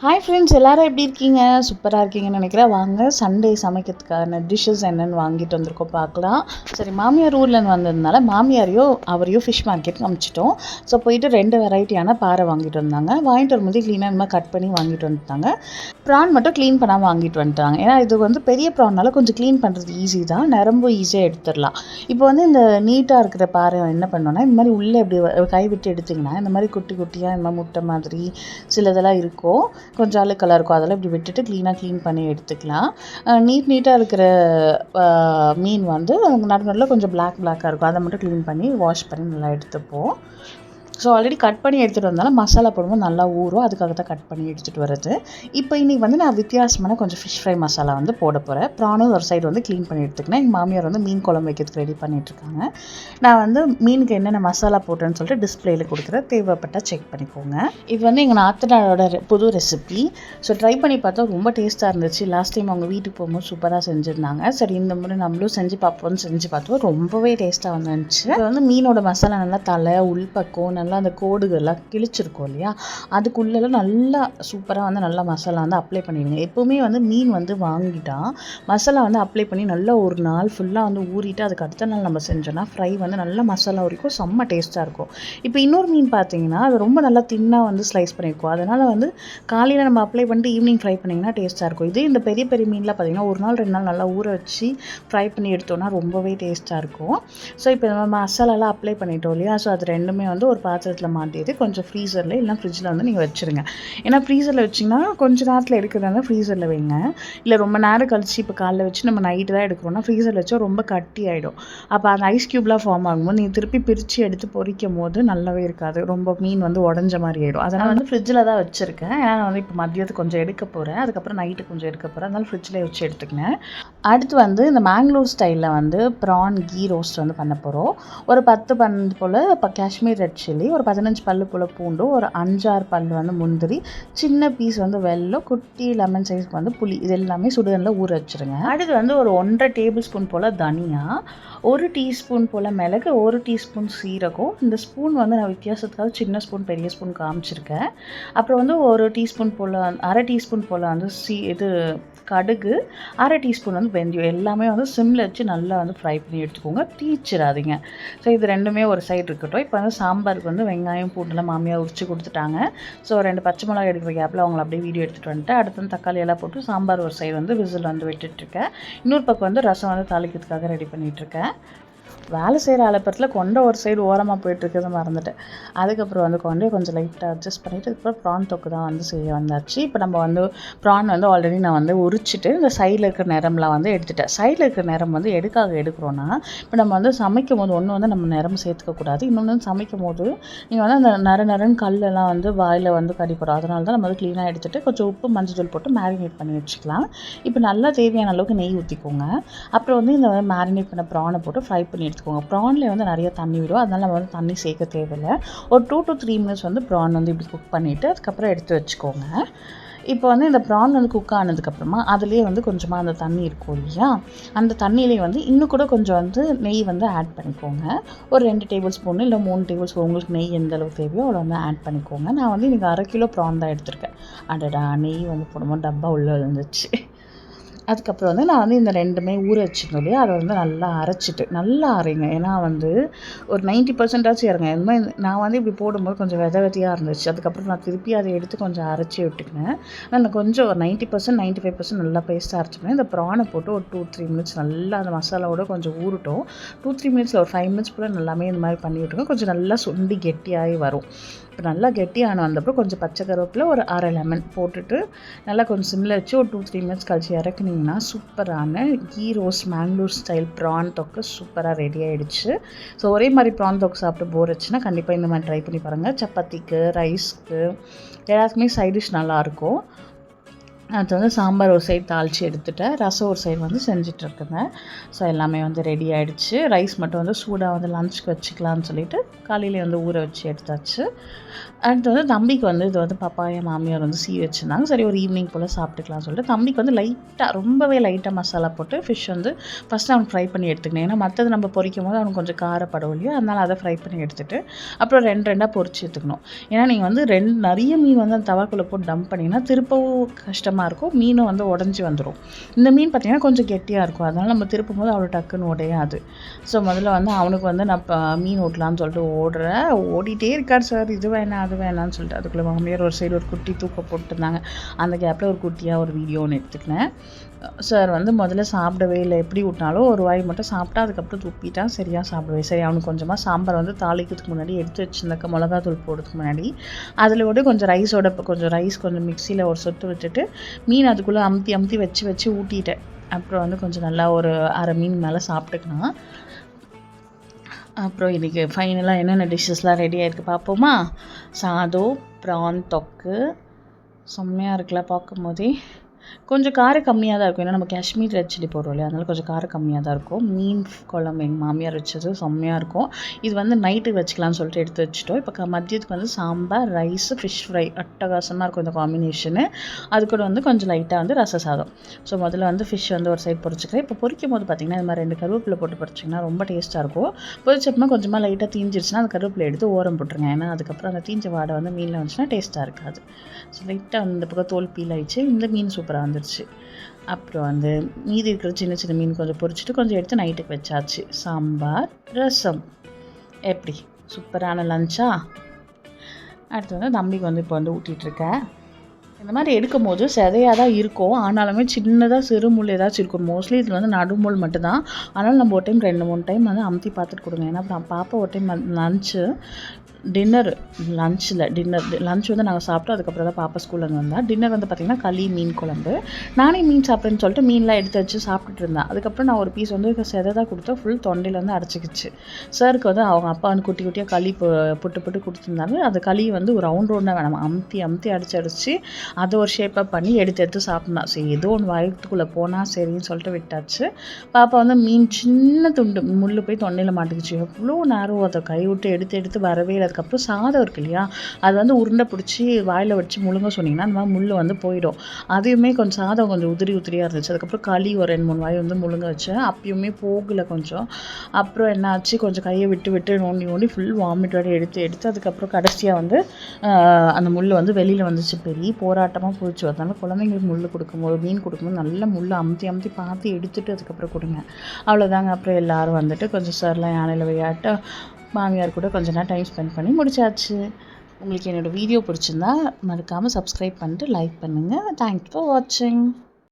Hi friends, எல்லோரும் எப்படி இருக்கீங்க? சூப்பராக இருக்கீங்கன்னு நினைக்கிறேன். வாங்க சண்டே சமைக்கிறதுக்கான டிஷ்ஷஸ் என்னென்னு வாங்கிட்டு வந்திருக்கோம் பார்க்கலாம். சரி, மாமியார் ஊர்லேருந்து வந்ததுனால அவரையும் ஃபிஷ் மார்க்கெட்டுக்கு அனுப்பிச்சிட்டோம். ஸோ போயிட்டு 2 வெரைட்டியான பாறை வாங்கிட்டு வந்தாங்க. வாங்கிட்டு வரும்போது க்ளீனாக இந்த மாதிரி கட் பண்ணி வாங்கிட்டு வந்துட்டாங்க. ப்ரான் மட்டும் க்ளீன் பண்ணாமல் வாங்கிட்டு வந்துட்டாங்க. ஏன்னா இது பெரிய ப்ரான்னால கொஞ்சம் க்ளீன் பண்ணுறது ஈஸி தான், நரம்பு ஈஸியாக எடுத்துடலாம். இப்போ இந்த நீட்டாக இருக்கிற பாறை என்ன பண்ணோன்னா, இந்த மாதிரி உள்ளே இப்படி கை விட்டு எடுத்திங்கன்னா இந்த மாதிரி குட்டி குட்டியாக இந்த மாதிரி முட்டை மாதிரி சிலதெல்லாம் இருக்கும், கொஞ்சம் அழுக்கெல்லாம் இருக்கும். அதெல்லாம் இப்படி விட்டுட்டு க்ளீன் பண்ணி எடுத்துக்கலாம். நீட்டாக இருக்கிற மீன் நடுநடுவில் கொஞ்சம் பிளாக்காக இருக்கும். அதை மட்டும் க்ளீன் பண்ணி வாஷ் பண்ணி நல்லா எடுத்துப்போம். ஸோ ஆல்ரெடி கட் பண்ணி எடுத்துகிட்டு வந்தாலும் மசாலா போடும்போது நல்லா ஊறும், அதுக்காக தான் கட் பண்ணி எடுத்துகிட்டு வருது. இப்போ இன்றைக்கி நான் வித்தியாசமான கொஞ்சம் ஃபிஷ் ஃப்ரை மசாலா போட போகிறேன். ப்ரானும் ஒரு சைடு க்ளீன் பண்ணி எடுத்துக்கினேன். எங்கள் மாமியார் மீன் குழம்பு வைக்கிறதுக்கு ரெடி பண்ணிகிட்ருக்காங்க. நான் மீனுக்கு என்னென்ன மசாலா போட்டேன்னு சொல்லிட்டு டிஸ்பிளேயில் கொடுக்குறேன், தேவைப்பட்டால் செக் பண்ணிக்கோங்க. இது எங்கள் நாத்தனாரோட புது ரெசிபி. ஸோ ட்ரை பண்ணி பார்த்தா ரொம்ப டேஸ்ட்டாக இருந்துச்சு. லாஸ்ட் டைம் அவங்க வீட்டுக்கு போகும்போது சூப்பராக செஞ்சுருந்தாங்க. சரி, இந்த முறை நம்மளும் செஞ்சு பார்த்தோம். ரொம்பவே டேஸ்ட்டாக வந்துச்சு. இது மீனோட மசாலா நல்லா தலை உள்பக்கம் நல்லா அந்த கோடுகள்லாம் கிழிச்சிருக்கோம் இல்லையா, அதுக்குள்ளெல்லாம் நல்லா சூப்பராக நல்லா மசாலா அப்ளை பண்ணிடுங்க. எப்போவுமே மீன் வாங்கிட்டா மசாலா அப்ளை பண்ணி நல்லா ஒரு நாள் ஃபுல்லாக ஊறிட்டு அதுக்கு அடுத்த நாள் நம்ம செஞ்சோன்னா ஃப்ரை நல்லா மசாலா ஊறிக்கும், செம்ம டேஸ்ட்டாக இருக்கும். இப்போ இன்னொரு மீன் பார்த்தீங்கன்னா அது ரொம்ப நல்லா தின்னாக ஸ்லைஸ் பண்ணியிருக்கோம். அதனால் காலையில் நம்ம அப்ளை பண்ணிட்டு ஈவினிங் ஃப்ரை பண்ணிங்கன்னா டேஸ்ட்டாக இருக்கும். இதே இந்த பெரிய பெரிய மீன்லாம் பார்த்தீங்கன்னா ஒரு நாள் 2 நாள் நல்லா ஊற வச்சு ஃப்ரை பண்ணி எடுத்தோன்னா ரொம்பவே டேஸ்ட்டாக இருக்கும். ஸோ இப்போ நம்ம மசாலாலாம் அப்ளை பண்ணிட்டோம் இல்லையா, ஸோ அது ரெண்டுமே ஒரு பாத்திரத்தில் மாட்டிட்டு கொஞ்சம் ஃப்ரீசரில் இல்லை ஃப்ரிட்ஜில் நீங்கள் வச்சுருங்க. ஏன்னா ஃப்ரீசரில் வச்சிங்கன்னா கொஞ்சம் நேரத்தில் எடுக்கிறதா ஃப்ரீசரில் வைங்க. இல்லை ரொம்ப நேரம் கழிச்சு இப்போ காலைல வச்சு நம்ம நைட்டு தான் எடுக்கிறோன்னா ஃப்ரீசரில் வச்சா ரொம்ப கட்டி ஆகிடும். அப்போ அந்த ஐஸ் க்யூப்லாம் ஃபார்ம் ஆகும்போது நீங்கள் திருப்பி பிரித்து எடுத்து பொரிக்கும் போது நல்லாவே இருக்காது, ரொம்ப மீன் உடஞ்ச மாதிரி ஆகிடும். அதனால் ஃப்ரிட்ஜில் தான் வச்சுருக்கேன். ஏன்னா நான் இப்போ மதியத்துக்கு கொஞ்சம் எடுக்க போகிறேன், அதுக்கப்புறம் நைட்டு கொஞ்சம் எடுக்க போகிறேன், அதனால் ஃப்ரிட்ஜில் வச்சு எடுத்துக்கினேன். அடுத்து இந்த மேங்களூர் ஸ்டைலில் ப்ரான் கீ ரோஸ்ட் பண்ண போகிறோம். ஒரு 10-12 போல் காஷ்மீர் ரெட் சில்லி, ஒரு 15 பல்லு போல் பூண்டு, ஒரு 5-6 பல்லு முந்திரி, சின்ன பீஸ் வெல்லம், குட்டி லெமன் சைஸ்க்கு புளி, இது எல்லாமே சுடுதண்ணில் ஊற வச்சுருங்க. அடுத்து ஒரு 1.5 டேபிள் ஸ்பூன் போல் தனியா, 1 டீஸ்பூன் போல் மிளகு, 1 டீஸ்பூன் சீரகம். இந்த ஸ்பூன் நான் வித்தியாசத்துக்காக சின்ன ஸ்பூன் பெரிய ஸ்பூன் காமிச்சிருக்கேன். அப்புறம் 1 டீஸ்பூன் போல் 1/2 டீஸ்பூன் போல் கடுகு, 1/2 டீஸ்பூன் வெந்தயம், எல்லாமே சிம்மில் வச்சு நல்லா ஃப்ரை பண்ணி எடுத்துக்கோங்க, தீச்சிடாதீங்க. ஸோ இது ரெண்டுமே ஒரு சைடு இருக்கட்டும். இப்போ சாம்பாருக்கு வெங்காயம் பூண்டுலாம் மாமியார் உரிச்சு கொடுத்துட்டாங்க. ஸோ 2 பச்சை மிளகாய் எடுக்கிற கேப்பில் அவங்கள அப்படியே வீடியோ எடுத்துகிட்டு வந்துட்டு அடுத்து தக்காளி எல்லாம் போட்டு சாம்பார் ஒரு சைடு விசில் விட்டுட்டுருக்கேன். இன்னொரு பக்கம் ரசம் தாளிக்கிறதுக்காக ரெடி பண்ணிகிட்ருக்கேன். வேலை செய்கிற அலப்பத்தில் கொண்டை ஒரு சைடு ஓரமாக போயிட்டுருக்கிறத மறந்துட்டேன். அதுக்கப்புறம் கொண்டையை கொஞ்சம் லைட்டாக அட்ஜஸ்ட் பண்ணிவிட்டு அதுக்கப்புறம் ப்ரான் தொக்கு தான் செய்ய வந்தாச்சு. இப்போ நம்ம ப்ரான் ஆல்ரெடி நான் உரிச்சிட்டு இந்த சைடில் இருக்கிற நிறம்லாம் எடுத்துட்டேன். சைடில் இருக்கிற நிறம் எதுக்காக எடுக்கிறோன்னா, இப்போ நம்ம சமைக்கும் போது ஒன்று நம்ம நிறம் சேர்த்துக்கக்கூடாது, இன்னொன்று சமைக்கும் போது நீங்கள் அந்த நரன்னு கல்லெல்லாம் வாயில் கடிப்படும். அதனால தான் நம்ம க்ளீனாக எடுத்துகிட்டு கொஞ்சம் உப்பு மஞ்சள் போட்டு மேரினேட் பண்ணி வச்சுக்கலாம். இப்போ நல்லா தேவையான அளவுக்கு நெய் ஊற்றிக்கோங்க. அப்புறம் இந்த மேரினேட் பண்ண ப்ரானை போட்டு ஃப்ரை பண்ணி எடுத்துக்கோங்க. ப்ரானில் நிறைய தண்ணி விடும், அதனால் நம்ம தண்ணி சேர்க்க தேவையில்லை. ஒரு 2 to 3 மினிட்ஸ் ப்ரான் இப்படி குக் பண்ணிவிட்டு அதுக்கப்புறம் எடுத்து வச்சுக்கோங்க. இப்போ இந்த ப்ரான் குக் ஆனதுக்கப்புறமா அதுலேயே கொஞ்சமாக அந்த தண்ணி இருக்கும் இல்லையா, அந்த தண்ணியிலே இன்னும் கூட கொஞ்சம் நெய் ஆட் பண்ணிக்கோங்க. ஒரு 2 டேபிள் ஸ்பூன் இல்லை 3 டேபிள் ஸ்பூன் உங்களுக்கு நெய் எந்த அளவுக்கு தேவையோ அவ்வளோ ஆட் பண்ணிக்கோங்க. நான் இன்றைக்கி 1/2 கிலோ ப்ரான் தான் எடுத்திருக்கேன். அடடா, நெய் போடும்போது டப்பா உள்ளே இருந்துச்சு. அதுக்கப்புறம் நான் இந்த ரெண்டுமே ஊற வச்சுருந்தோம் இல்லையா, அதை நல்லா அரைச்சிட்டு நல்லா அரைங்க. ஏன்னா ஒரு 90% இறங்க. இந்த மாதிரி நான் இப்படி போடும்போது கொஞ்சம் விதையாக இருந்துச்சு. அதுக்கப்புறம் நான் திருப்பி அதை எடுத்து கொஞ்சம் அரைச்சி விட்டுக்கினேன். நான் கொஞ்சம் ஒரு 90% 95% நல்லா பேஸ்ட்டாக அரைச்சிக்கினேன். இந்த ப்ரானை போட்டு ஒரு 2-3 மினிட்ஸ் நல்லா அந்த மசாலாவோட கொஞ்சம் ஊறட்டும். 2-3 மினிட்ஸில் ஒரு 5 மினிட்ஸ் கூட நல்லாமே இந்த மாதிரி பண்ணி விட்டுருங்க. கொஞ்சம் நல்லா சுண்டி கெட்டியாகி வரும். இப்போ நல்லா கெட்டியான வந்தப்பறம் கொஞ்சம் பச்சை கருவேப்பிலை, ஒரு 1/2 லெமன் போட்டுட்டு நல்லா கொஞ்சம் சிம்மில் வச்சு ஒரு 2-3 மினிட்ஸ் கழிச்சு இறக்குனிங்கன்னா சூப்பரான ghee roast Mangalore style prawn thokku சூப்பராக ரெடி ஆகிடுச்சு. ஸோ ஒரே மாதிரி ப்ரான் தொக்கு சாப்பிட்டு போர் வச்சுன்னா கண்டிப்பாக இந்த மாதிரி ட்ரை பண்ணி பாருங்கள். சப்பாத்திக்கு, ரைஸ்க்கு எல்லாத்துக்குமே சைட் டிஷ் நல்லாயிருக்கும். அது வந்து சாம்பார் ஒரு சைடு தாளித்து எடுத்துட்டேன், ரசம் ஒரு சைடு வந்து செஞ்சிட்ருக்குங்க. ஸோ எல்லாமே வந்து ரெடி ஆகிடுச்சு. ரைஸ் மட்டும் வந்து சூடாக வந்து லஞ்சுக்கு வச்சுக்கலான்னு சொல்லிவிட்டு காலையிலே வந்து ஊற வச்சு எடுத்தாச்சு. அடுத்து வந்து தம்பிக்கு வந்து இது வந்து பப்பாயா மாமியார் வந்து வச்சுருந்தாங்க. சரி ஒரு ஈவினிங் போல் சாப்பிட்டுக்கலாம்னு சொல்லிட்டு தம்பிக்கு வந்து லைட்டாக ரொம்பவே லைட்டாக மசாலா போட்டு ஃபிஷ் வந்து ஃபஸ்ட்டு அவனுக்கு ஃப்ரை பண்ணி எடுத்துக்கணும். ஏன்னா மற்றது நம்ம பொரிக்கும் போது அவனுக்கு கொஞ்சம் காரப்படும் இல்லையா, அதனால் அதை ஃப்ரை பண்ணி எடுத்துகிட்டு அப்புறம் ரெண்டாக பொரிச்சு எடுத்துக்கணும். ஏன்னா நீங்கள் வந்து நிறைய மீன் வந்து அந்த தவாக்குள்ளே போட்டு டம்ப் பண்ணிங்கன்னா திருப்பவும் கஷ்டமாக இருக்கும், மீனும் வந்து உடஞ்சி வந்துடும். இந்த மீன் பார்த்திங்கன்னா கொஞ்சம் கெட்டியாக இருக்கும், அதனால் நம்ம திருப்பும் போது அவ்வளோ டக்குன்னு உடையாது. ஸோ முதல்ல வந்து அவனுக்கு வந்து நான் மீன் ஓட்டலான்னு சொல்லிட்டு ஓடிட்டே இருக்கார் சார், இது வேணாம் அது வேணான்னு சொல்லிட்டு. அதுக்குள்ளே மாமியார் ஒரு சைடு ஒரு குட்டி தூக்கம் போட்டுருந்தாங்க. அந்த கேப்பில் ஒரு குட்டியாக ஒரு வீடியோ ஒன்று எடுத்துக்கினேன். சார் வந்து முதல்ல சாப்பிடவே இல்லை, எப்படி விட்டாலும் ஒரு வாய் மட்டும் சாப்பிட்டா அதுக்கப்புறம் துப்பிட்டான், சரியாக சாப்பிடவே. சரி அவனுக்கு கொஞ்சமாக சாம்பார் வந்து தாளிக்கிறதுக்கு முன்னாடி எடுத்து வச்சுருந்தாக்க மிளகாத்தூள் போடுறதுக்கு முன்னாடி அதில் விட கொஞ்சம் ரைஸ் கொஞ்சம் மிக்சியில் ஒரு சொட்டு விட்டுட்டு மீன் அதுக்குள்ளே அமுத்தி வச்சு ஊட்டிட்டேன். அப்புறம் வந்து கொஞ்சம் நல்லா ஒரு அரை மீன் மேலே சாப்பிட்டுக்கலாம். அப்புறம் இன்றைக்கி ஃபைனலாக என்னென்ன டிஷ்ஷஸ்லாம் ரெடி ஆகிருக்கு பார்ப்போமா. சாதம், ப்ரான் தொக்கு செம்மையாக இருக்குல்ல பார்க்கும் போதே. கொஞ்சம் காரம் கம்மியாக தான் இருக்கும், ஏன்னா நம்ம காஷ்மீர் ரெட் சில்லி போடுறோம் இல்லையா, அதனால் கொஞ்சம் காரம் கம்மியாக தான் இருக்கும். மீன் குழம்பு எங்கள் மாமியார் வச்சது செம்மையாக இருக்கும். இது வந்து நைட்டுக்கு வச்சுக்கலாம்னு சொல்லிட்டு எடுத்து வச்சுட்டோம். இப்போ மதியத்துக்கு வந்து சாம்பார், ரைஸ், ஃபிஷ் ஃப்ரை அட்டகாசமாக இருக்கும் இந்த காம்பினேஷனு. அது கூட வந்து கொஞ்சம் லைட்டாக வந்து ரச சாதம். ஸோ முதல்ல வந்து ஃபிஷ் வந்து ஒரு சைடு பொரிச்சிக்கிறேன். இப்போ பொரிக்கும் போது பார்த்திங்கன்னா இது மாதிரி 2 கருவேப்பிலை போட்டு பொரிச்சிங்கன்னா ரொம்ப டேஸ்ட்டாக இருக்கும். பொரிச்சப்பமா கொஞ்சமாக லைட்டாக தீஞ்சிருச்சுன்னா அந்த கருவேப்பிலை எடுத்து ஓரம் போட்டுருங்க, ஏன்னா அதுக்கப்புறம் அந்த தீஞ்ச வாடை வந்து மீனில் வந்துச்சுன்னா டேஸ்ட்டாக இருக்காது. ஸோ லைட்டாக அந்த பக்கம் தோல் பீல் ஆகிடுச்சு, இந்த மீன் சூப்பராக வந்துருச்சு. அப்புறம் வந்து மீதி இருக்கிற சின்ன சின்ன மீன் கொஞ்சம் பொரிச்சிட்டு கொஞ்சம் எடுத்து நைட்டுக்கு வச்சாச்சு. சாம்பார், ரசம். எப்படி சூப்பரான லஞ்சா? அடுத்து வந்து தம்பிக்கு வந்து இப்போ வந்து ஊட்டிகிட்ருக்கேன். இந்த மாதிரி எடுக்கும் போது செதையாக தான் இருக்கும், ஆனாலுமே சின்னதாக சிறுமுள் ஏதாச்சும் இருக்கும். மோஸ்ட்லி இதில் வந்து நடுமுள் மட்டும்தான். ஆனால் நம்ம ஒரு டைம் 2-3 டைம் வந்து அமுத்தி பார்த்துட்டு கொடுங்க. ஏன்னா அப்புறம் பாப்பா ஒரு டைம் லஞ்ச் வந்து நாங்கள் சாப்பிட்டோம். அதுக்கப்புறம் தான் பாப்பா ஸ்கூல்லேருந்து வந்தால் டின்னர் வந்து பார்த்திங்கன்னா களி, மீன் குழம்பு. நானே மீன் சாப்பிட்றேன்னு சொல்லிட்டு மீன்லாம் எடுத்து வச்சு சாப்பிட்டுட்டு இருந்தேன். அதுக்கப்புறம் நான் ஒரு பீஸ் வந்து செதை தான் கொடுத்தேன், ஃபுல் தொண்டையில் வந்து அடைச்சிக்கிச்சு. சாருக்கு வந்து அவங்க அப்பா வந்து குட்டி குட்டியாக களி புட்டு கொடுத்துருந்தாங்க. அந்த களி வந்து ஒரு ரவுண்டாக வேணாம், அமுத்தி அடிச்சு அதை ஒரு ஷேப்பாக பண்ணி எடுத்து சாப்பிட்லாம். சரி ஏதோ ஒன்று வயிற்றுக்குள்ளே போனால் சரின்னு சொல்லிட்டு விட்டாச்சு. பாப்பா வந்து மீன் சின்ன துண்டு முள் போய் தொண்டையில் மாட்டிக்கிச்சு. எவ்வளோ நேரம் அதை கை விட்டு எடுத்து வரவே இல்லை. அதுக்கப்புறம் சாதம் இருக்கு இல்லையா, அது வந்து உருண்டை பிடிச்சி வாயில் வச்சு முழுங்க சொன்னிங்கன்னா அந்த மாதிரி முள் வந்து போயிடும். அதையுமே கொஞ்சம் சாதம் கொஞ்சம் உதிரியாக இருந்துச்சு. அதுக்கப்புறம் களி ஒரு 2-3 வாய் வந்து முழுங்க வச்சேன், அப்பயுமே போகலை கொஞ்சம். அப்புறம் என்ன ஆச்சு, கொஞ்சம் கையை விட்டு நோண்டி ஃபுல் வாமிட் வரை எடுத்து அதுக்கப்புறம் கடைசியாக வந்து அந்த முள் வந்து வெளியில் வந்துச்சு. பெரிய போராட்டமாக போயிடுச்சு. அதனால குழந்தைங்களுக்கு மீன் கொடுக்கும்போது நல்லா முள் அமுத்தி பார்த்து எடுத்துட்டு அதுக்கப்புறம் கொடுங்க, அவ்வளோதாங்க. அப்புறம் எல்லோரும் வந்துட்டு கொஞ்சம் சார்லாம் யானையில் விளையாட்டு மாமியார் கூட கொஞ்ச நேரம் டைம் ஸ்பெண்ட் பண்ணி முடிச்சாச்சு. உங்களுக்கு என்னோடய வீடியோ பிடிச்சிருந்தா மறக்காமல் சப்ஸ்கிரைப் பண்ணிட்டு லைக் பண்ணுங்கள். தேங்க்ஸ் ஃபார் வாட்சிங்.